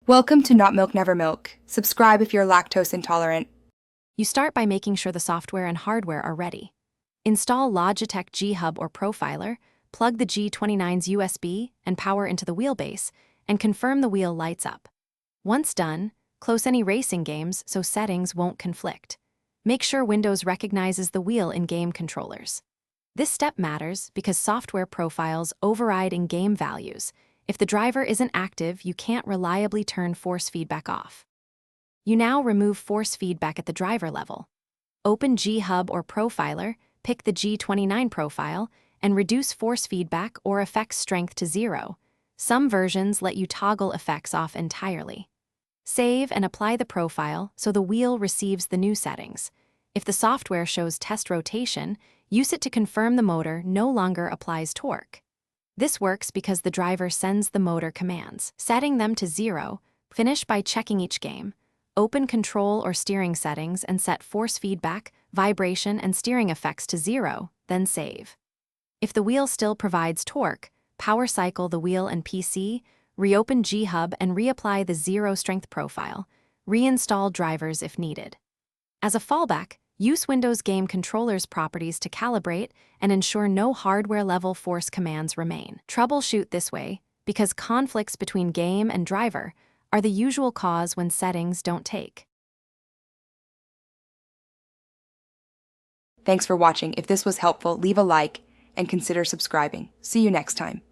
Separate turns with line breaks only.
Welcome to Not Milk Never Milk. Subscribe if you're lactose intolerant.
You start by making sure the software and hardware are ready. Install Logitech G Hub or Profiler, plug the G29's USB and power into the wheelbase, and confirm the wheel lights up. Once done, close any racing games so settings won't conflict. Make sure Windows recognizes the wheel in game controllers. This step matters because software profiles override in-game values. If the driver isn't active, you can't reliably turn force feedback off. You now remove force feedback at the driver level. Open G Hub or Profiler, pick the G29 profile, and reduce force feedback or effects strength to 0. Some versions let you toggle effects off entirely. Save and apply the profile so the wheel receives the new settings. If the software shows test rotation, use it to confirm the motor no longer applies torque. This works because the driver sends the motor commands. Setting them to 0, finish by checking each game. Open control or steering settings and set force feedback, vibration, and steering effects to 0, then save. If the wheel still provides torque, power cycle the wheel and PC, reopen G Hub and reapply the 0 strength profile. Reinstall drivers if needed. As a fallback, use Windows Game Controller's properties to calibrate and ensure no hardware-level force commands remain. Troubleshoot this way because conflicts between game and driver are the usual cause when settings don't take.
Thanks for watching. If this was helpful, leave a like and consider subscribing. See you next time.